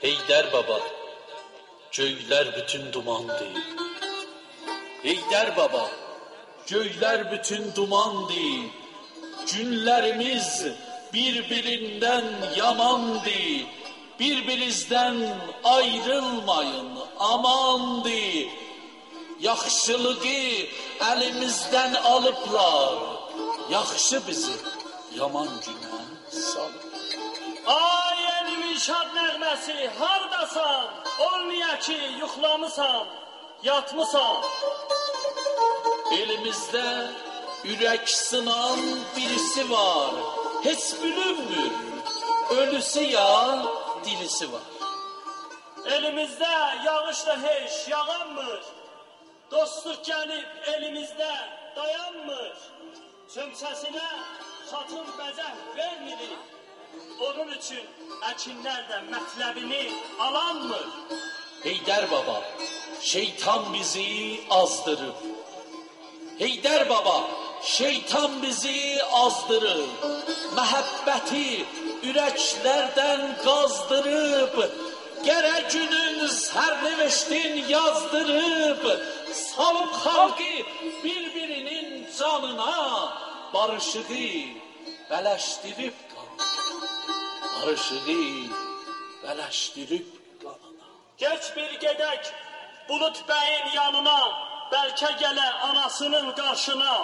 Heydər baba, göylər bütün dumandı. Heydər baba, göylər bütün dumandı. Günlərimiz birbirinden yamandı. Birbirinizden ayrılmayın, amandı. Yaxşılığı elimizden alıplar. Yaxşı bizi yaman günə salıb. Ay elimin şad nəğməsi, hardasan? Olmaya ki, yuxlamısan, yatmısan. Elimizde ürək sınan birisi var. Heç bülünmür, ölüsü ya dilisi var. Elimizde yağış da heç yağanmır. Dostluk gelip elimizde dayanmır. Çömçəsinə xatın bəzək vermirik. Onun üçün əkinlər də mətləbini alanmır. Heydər baba, şeytan bizi azdırıb. Heydər baba, şeytan bizi azdırıb. Məhəbbəti ürəklərdən qazdırıb. Gərək günün sərneviştin yazdırıb. Salıb xalqı bir-birinin canına. Barışığı bələşdirib qanına. Barışığı bələşdirib qanına. Geç bir gedək Bulut bəyin yanına. Bəlkə gələ anasının qarşına.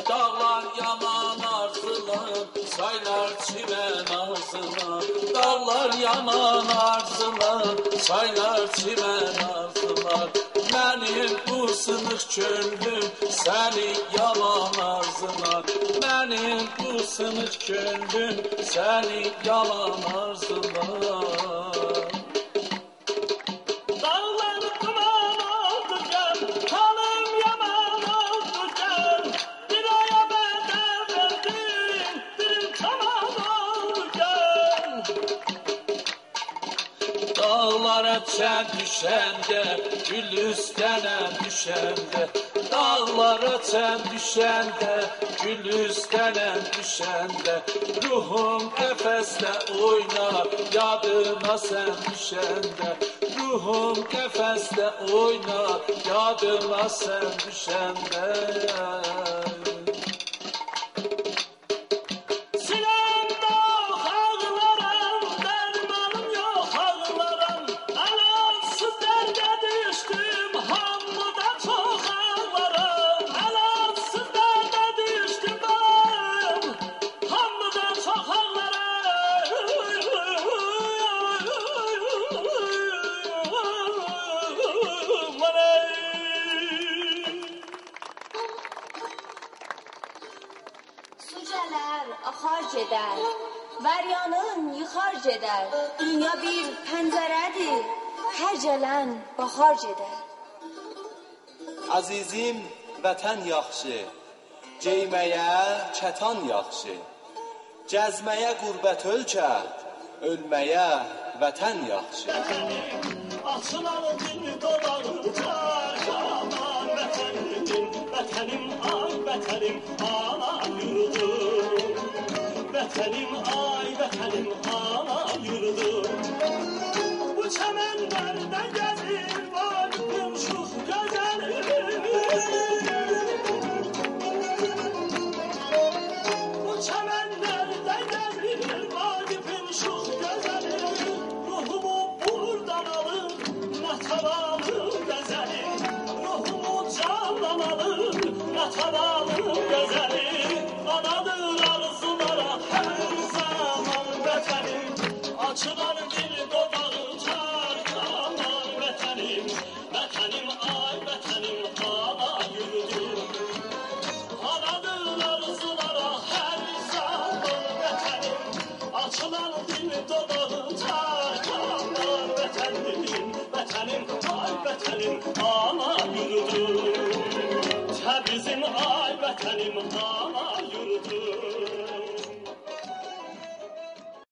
Dağlar yaman arzular, çaylar çimən arzuna. Dağlar yaman arzular, çaylar çimən arzular. Mənim bu sınıq könlüm səni yalan arzular. Mənim bu sınıq könlüm səni yalan arzular. Dağlara çən düşəndə, gül üstənə düşəndə. Dağlara çən düşəndə, gül üstənə düşəndə. Ruhum qəfəsdə oynar, yadına sən düşəndə. Ruhum qəfəsdə oynar, yadına sən düşəndə. Axar gedər, vəryanın yıxar gedər. Dünya bir pəncərədir, hər gələn baxar gedər. Azizim, vətən yaxşı, geyməyə kətan yaxşı. Gəzməyə qürbət ölkə, ölməyə vətən yaxşı. Açılalım dil dodağı çarşaman vətənim, vətənim ay vətənim ana yurdum. Vətənim ay vətənim ana yurdum. Bu çəmənlərdə gəzir varım şux gözəlim. Bu çəmənlərdə gəzir varım şux gözəlim. Ruhumu buradan alır, natavalım gözəlim. Ruhumu candan alır, natavalım gözəlim. Anadır arzulara her zaman vətənim. Açılan dil dodağı çarşaman vətənim. Vətənim ay vətənim ana yurdum. Anadır arzulara her zaman vətənim. Açılan dil dodağı çarşaman vətənim. Vətənim ay vətənim ana yurdum. Təbrizim ay vətənim ana